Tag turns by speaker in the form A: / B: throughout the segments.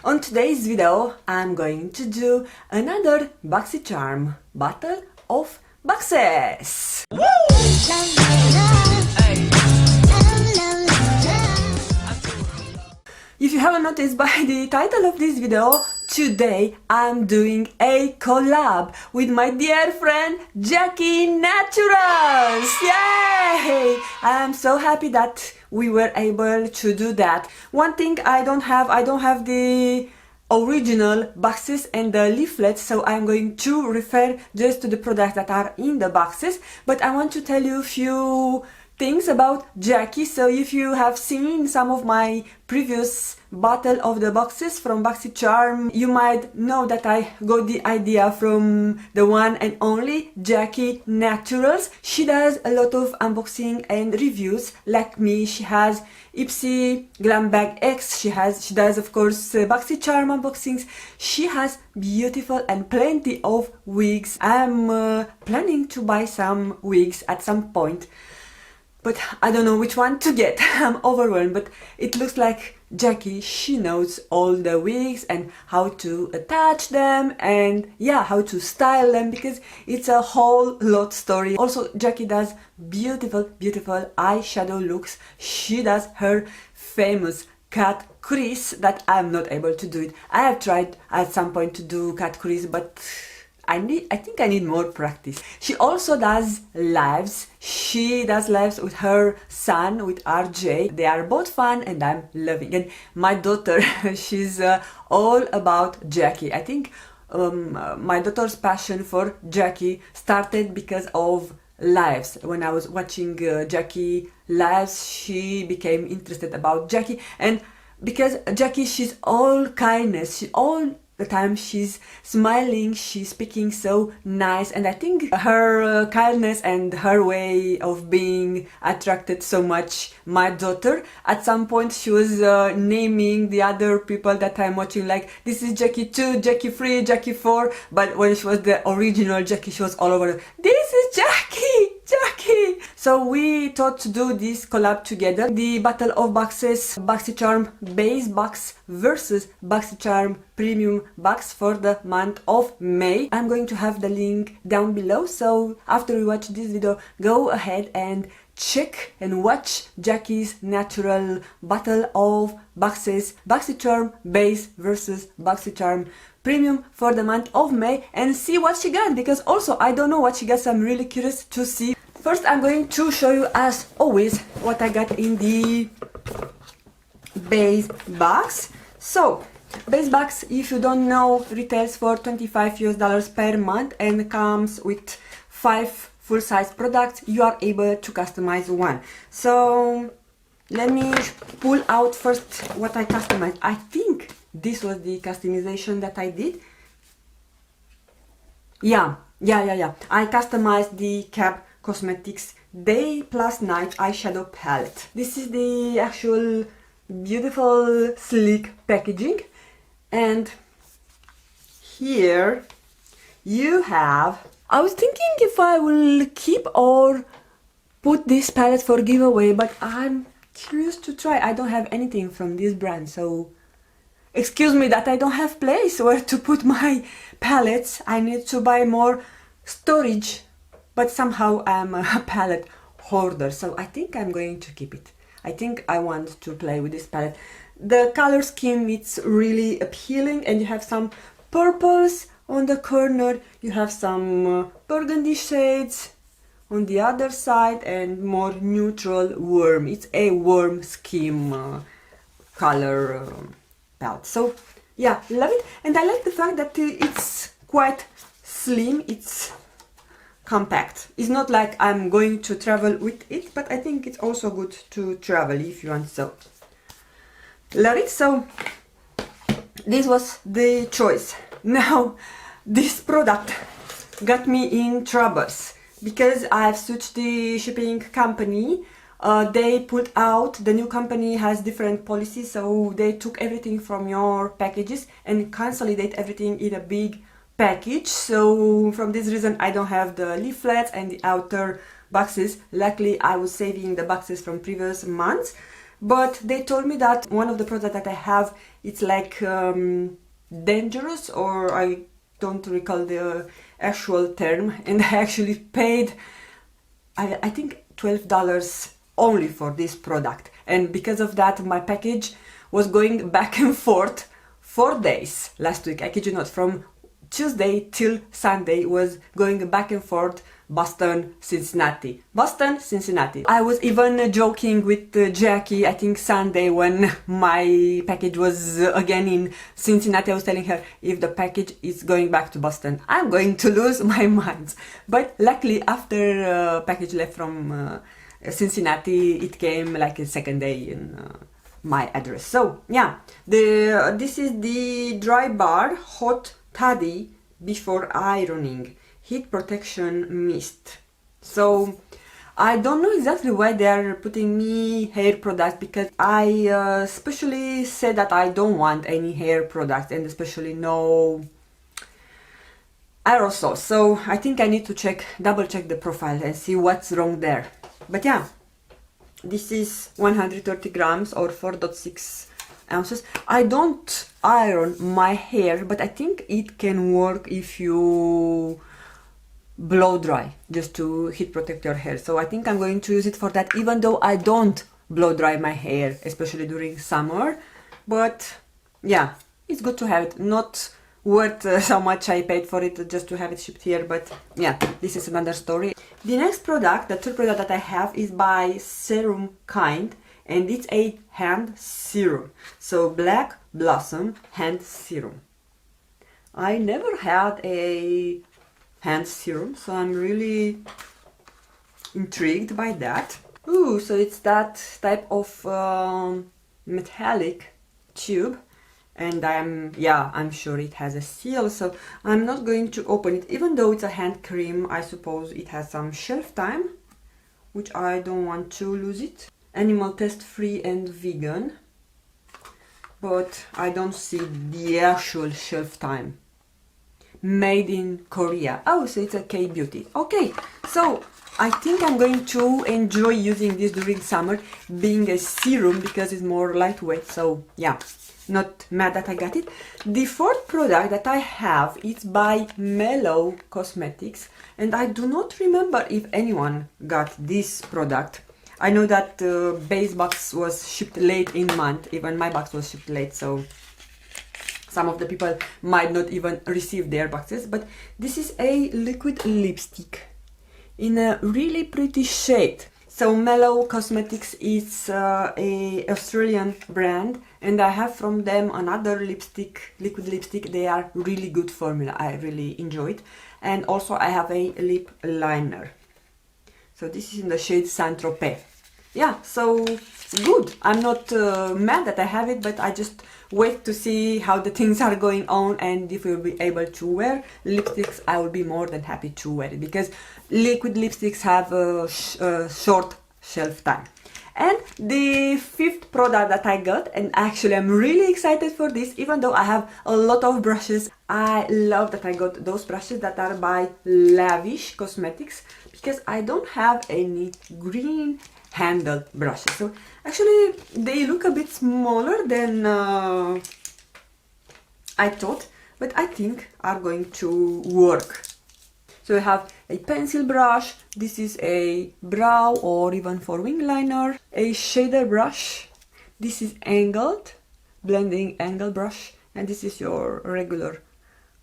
A: On today's video, I'm going to do another Boxycharm Battle of Boxes. Woo! If you haven't noticed by the title of this video, today I'm doing a collab with my dear friend JackieNaturals! Yay! I am so happy that we were able to do that. One thing I don't have the original boxes and the leaflets, so I'm going to refer just to the products that are in the boxes. But I want to tell you a few things about Jackie. So if you have seen some of my previous battle of the boxes from Boxycharm, you might know that I got the idea from the one and only JackieNaturals. She does a lot of unboxing and reviews like me. She has Ipsy Glam Bag X, she does of course Boxycharm unboxings. She has beautiful and plenty of wigs. I'm planning to buy some wigs at some point, but I don't know which one to get. I'm overwhelmed, but it looks like Jackie, she knows all the wigs and how to attach them and yeah, how to style them, because it's a whole lot story. Also, Jackie does beautiful eyeshadow looks. She does her famous cut crease that I'm not able to do it. I have tried at some point to do cut crease, but I think I need more practice. She also does lives. She does lives with her son, with RJ. They are both fun and I'm loving. And my daughter, she's all about Jackie. I think my daughter's passion for Jackie started because of lives. When I was watching Jackie lives, she became interested about Jackie. And because Jackie, she's all kindness. She all the time she's smiling, she's speaking so nice, and I think her kindness and her way of being attracted so much my daughter. At some point she was naming the other people that I'm watching, like this is Jackie 2, Jackie 3, Jackie 4, but when she was the original Jackie, she was all over, this is Jackie! So we thought to do this collab together, the Battle of Boxes Boxycharm Base Box versus Boxycharm Premium Box for the month of May. I'm going to have the link down below, so after you watch this video, go ahead and check and watch Jackie's natural Battle of Boxes Boxycharm Base versus Boxycharm Premium for the month of May and see what she got, because also I don't know what she got, so I'm really curious to see. First, I'm going to show you, as always, what I got in the base box. So, base box, if you don't know, retails for $25 per month and comes with 5 full-size products. You are able to customize one. So, let me pull out first what I customized. I think this was the customization that I did. Yeah. I customized the Cap Cosmetics Day Plus Night Eyeshadow Palette. This is the actual beautiful sleek packaging, and here you have, I was thinking if I will keep or put this palette for giveaway, but I'm curious to try. I don't have anything from this brand, so excuse me that I don't have place where to put my palettes. I need to buy more storage, but somehow I'm a palette hoarder, so I think I'm going to keep it. I think I want to play with this palette. The color scheme, it's really appealing, and you have some purples on the corner, you have some burgundy shades on the other side, and more neutral warm. It's a warm scheme color palette. So yeah, love it, and I like the fact that it's quite slim. It's compact. It's not like I'm going to travel with it, but I think it's also good to travel if you want. So love it. So this was the choice. Now this product got me in troubles because I've switched the shipping company. They put out, the new company has different policies, so they took everything from your packages and consolidate everything in a big package. So from this reason I don't have the leaflets and the outer boxes. Luckily I was saving the boxes from previous months, but they told me that one of the products that I have It's like dangerous, or I don't recall the actual term, and I actually paid I think $12 only for this product, and because of that my package was going back and forth 4 days last week. I kid you not, from Tuesday till Sunday was going back and forth Boston, Cincinnati. Boston, Cincinnati. I was even joking with Jackie, I think Sunday, when my package was again in Cincinnati. I was telling her, if the package is going back to Boston, I'm going to lose my mind. But luckily, after package left from Cincinnati, it came like a second day in my address. So yeah, this is the Dry Bar Hot Toddy Before Ironing Heat Protection Mist. So I don't know exactly why they are putting me hair products, because I especially said that I don't want any hair products, and especially no aerosols. So I think I need to double check the profile and see what's wrong there. But yeah, this is 130 grams or 4.6 ounces. I don't iron my hair, but I think it can work if you blow dry, just to heat protect your hair. So I think I'm going to use it for that, even though I don't blow dry my hair, especially during summer. But yeah, it's good to have it. Not worth so much I paid for it just to have it shipped here, but yeah, this is another story. The next product, the third product that I have, is by Serum Kind, and it's a hand serum. So Black Blossom hand serum. I never had a hand serum, so I'm really intrigued by that. Ooh, so it's that type of metallic tube, and I'm sure it has a seal, so I'm not going to open it. Even though it's a hand cream, I suppose it has some shelf time, which I don't want to lose it. Animal test free and vegan, but I don't see the actual shelf time. Made in Korea. Oh, so it's a K-beauty. Okay, so I think I'm going to enjoy using this during summer, being a serum, because it's more lightweight. So yeah, not mad that I got it. The fourth product that I have is by Mellow Cosmetics, and I do not remember if anyone got this product. I know that base box was shipped late in month, even my box was shipped late, so some of the people might not even receive their boxes. But this is a liquid lipstick in a really pretty shade. So Mellow Cosmetics is a Australian brand, and I have from them another lipstick, liquid lipstick. They are really good formula. I really enjoy it. And also I have a lip liner. So this is in the shade Saint Tropez. Yeah, so good. I'm not mad that I have it, but I just wait to see how the things are going on, and if we'll be able to wear lipsticks, I will be more than happy to wear it, because liquid lipsticks have a short shelf time. And the fifth product that I got, and actually I'm really excited for this, even though I have a lot of brushes. I love that I got those brushes that are by Lavish Cosmetics, because I don't have any green handled brushes. So actually they look a bit smaller than I thought, but I think are going to work. So I have a pencil brush, this is a brow or even for wing liner, a shader brush, this is angled, blending angle brush, and this is your regular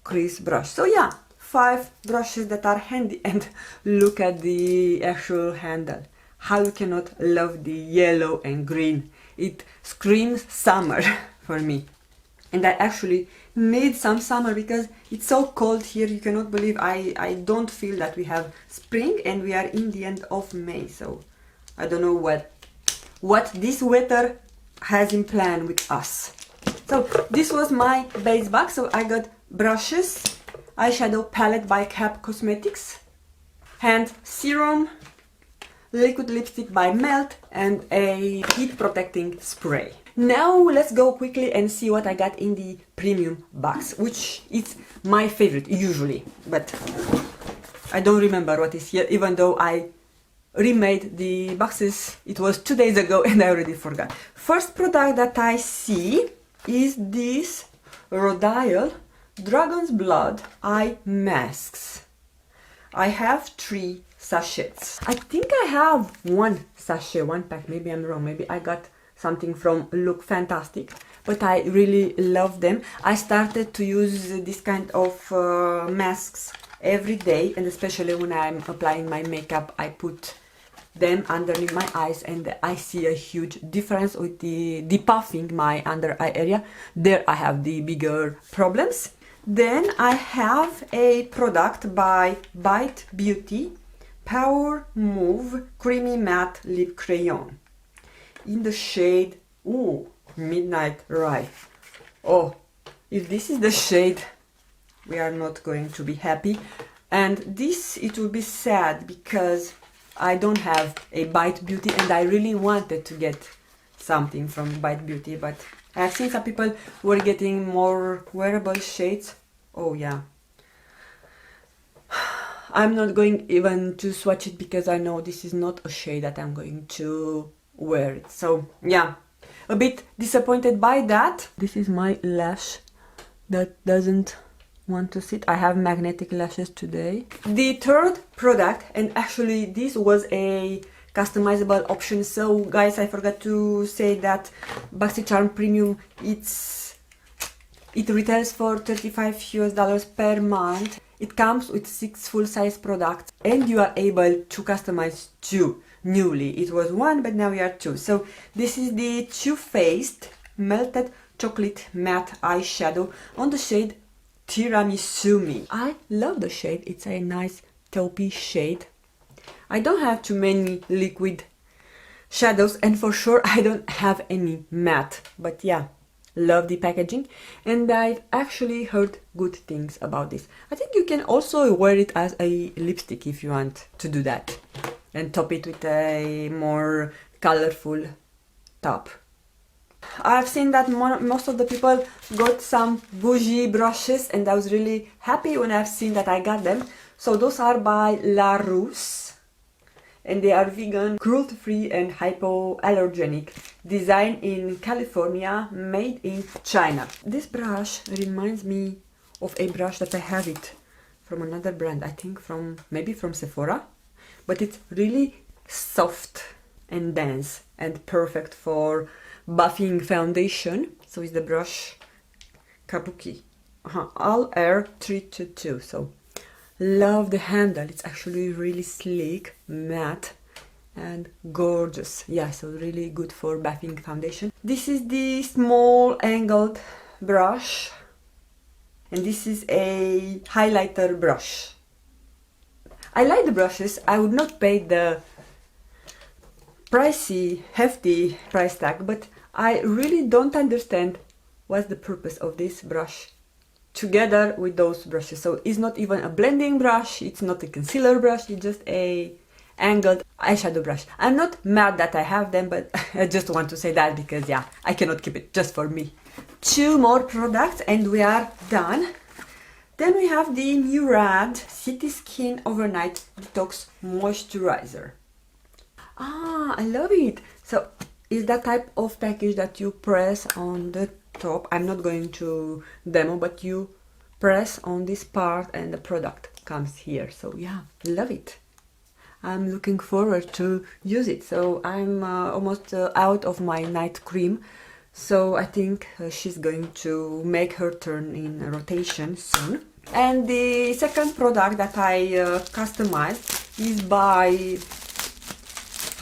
A: crease brush. So yeah, 5 brushes that are handy, and look at the actual handle. How you cannot love the yellow and green. It screams summer for me. And I actually need some summer, because it's so cold here. You cannot believe I don't feel that we have spring, and we are in the end of May. So I don't know what this weather has in plan with us. So this was my base box. So I got brushes, eyeshadow palette by Cap Cosmetics, hand serum, liquid lipstick by Melt, and a heat protecting spray. Now let's go quickly and see what I got in the premium box, which is my favorite usually, but I don't remember what is here, even though I remade the boxes. It was 2 days ago and I already forgot. First product that I see is this Rodial Dragon's Blood Eye Masks. I have 3 sachets. I think I have 1 sachet, 1 pack, maybe I'm wrong, maybe I got something from Look Fantastic, but I really love them. I started to use this kind of masks every day, and especially when I'm applying my makeup, I put them underneath my eyes and I see a huge difference with the depuffing my under eye area. There I have the bigger problems. Then I have a product by Bite Beauty, Power Move Creamy Matte Lip Crayon in the shade, ooh, Midnight Rye. Oh, if this is the shade, we are not going to be happy. And this, it will be sad because I don't have a Bite Beauty and I really wanted to get something from Bite Beauty, but I've seen some people were getting more wearable shades. Oh yeah. I'm not going even to swatch it because I know this is not a shade that I'm going to wear it. So yeah, a bit disappointed by that. This is my lash that doesn't want to sit. I have magnetic lashes today. The third product, and actually this was a customizable option, so guys, I forgot to say that Boxycharm Premium, it retails for $35 per month. It comes with 6 full-size products and you are able to customize 2 newly. It was 1 but now we are 2. So this is the Too Faced Melted Chocolate Matte Eyeshadow on the shade Tiramisu Me. I love the shade. It's a nice taupey shade. I don't have too many liquid shadows and for sure I don't have any matte, but yeah, love the packaging and I've actually heard good things about this. I think you can also wear it as a lipstick if you want to do that and top it with a more colorful top. I've seen that most of the people got some bougie brushes and I was really happy when I've seen that I got them. So those are by Rouge and they are vegan, cruelty-free and hypoallergenic. Designed in California, made in China. This brush reminds me of a brush that I have it from another brand, I think maybe from Sephora, but it's really soft and dense and perfect for buffing foundation. So it's the brush Kabuki All Air 322. So love the handle, it's actually really sleek, matte and gorgeous. Yeah, so really good for buffing foundation. This is the small angled brush and this is a highlighter brush. I like the brushes. I would not pay the pricey, hefty price tag, but I really don't understand what's the purpose of this brush together with those brushes. So it's not even a blending brush, it's not a concealer brush, it's just a angled eyeshadow brush. I'm not mad that I have them, but I just want to say that because yeah, I cannot keep it just for me. 2 more products and we are done. Then we have the Murad City Skin Overnight Detox Moisturizer. Ah, I love it. So it's that type of package that you press on the top. I'm not going to demo, but you press on this part and the product comes here. So yeah, love it. I'm looking forward to use it. So I'm almost out of my night cream, so I think she's going to make her turn in rotation soon. And the second product that I customized is by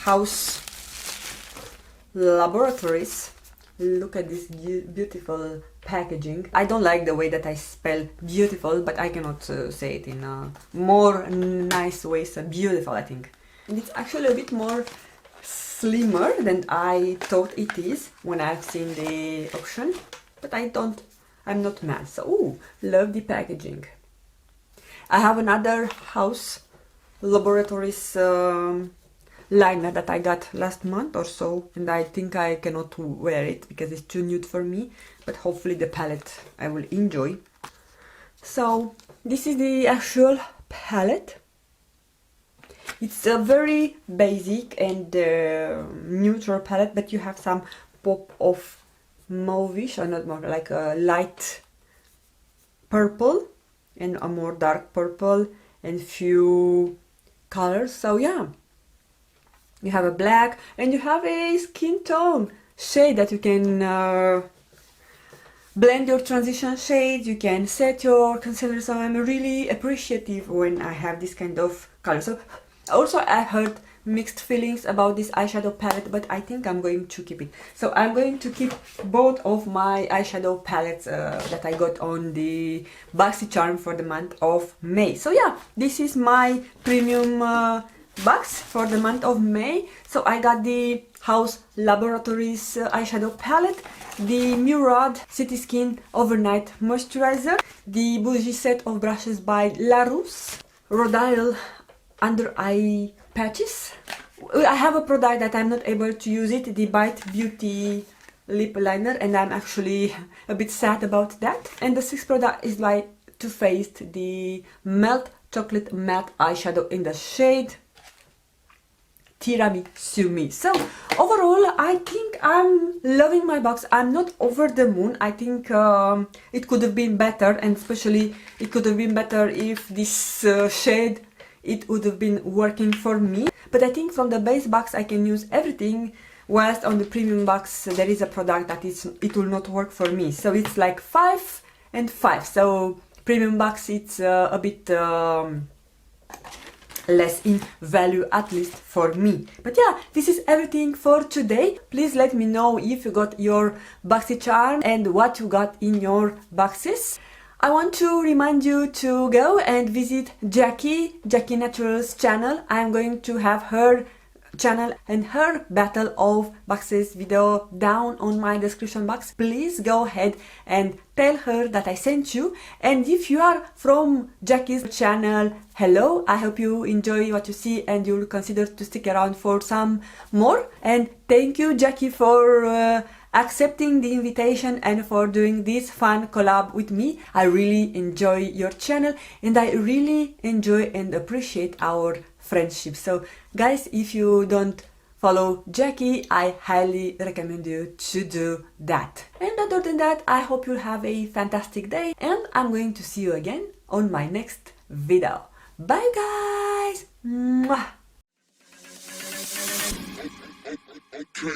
A: House Laboratories. Look at this beautiful packaging. I don't like the way that I spell beautiful, but I cannot say it in a more nice way. So beautiful, I think. And it's actually a bit more slimmer than I thought it is when I've seen the option, but I'm not mad. So ooh, love the packaging. I have another House Laboratories liner that I got last month or so, and I think I cannot wear it because it's too nude for me, but hopefully the palette I will enjoy. So this is the actual palette. It's a very basic and neutral palette, but you have some pop of mauvish, or not more, like a light purple and a more dark purple and few colors. So yeah, you have a black and you have a skin tone shade that you can blend your transition shades, you can set your concealer. So I'm really appreciative when I have this kind of color. So also I heard mixed feelings about this eyeshadow palette, but I think I'm going to keep it. So I'm going to keep both of my eyeshadow palettes that I got on the Boxycharm for the month of May. So yeah, this is my premium box for the month of May. So I got the House Laboratories eyeshadow palette, the Murad City Skin Overnight Moisturizer, the Bougie set of brushes by Rouge, Rodile under eye patches. I have a product that I'm not able to use it, the Bite Beauty lip liner, and I'm actually a bit sad about that. And the sixth product is by Too Faced, the Melt Chocolate Matte Eyeshadow in the shade Tiramisu Me. So overall, I think I'm loving my box. I'm not over the moon. I think it could have been better, and especially it could have been better if this shade, it would have been working for me. But I think from the base box I can use everything, whilst on the premium box there is a product that it will not work for me. So it's like 5 and 5. So premium box, it's a bit less in value, at least for me. But yeah, this is everything for today. Please let me know if you got your Boxycharm and what you got in your boxes. I want to remind you to go and visit JackieNaturals channel. I'm going to have her channel and her battle of boxes video down on my description box. Please go ahead and tell her that I sent you. And if you are from Jackie's channel, hello, I hope you enjoy what you see and you'll consider to stick around for some more. And thank you, Jackie, for accepting the invitation and for doing this fun collab with me. I really enjoy your channel and I really enjoy and appreciate our friendship. So guys, if you don't follow Jackie, I highly recommend you to do that. And other than that, I hope you'll have a fantastic day and I'm going to see you again on my next video. Bye guys! Mwah. Okay.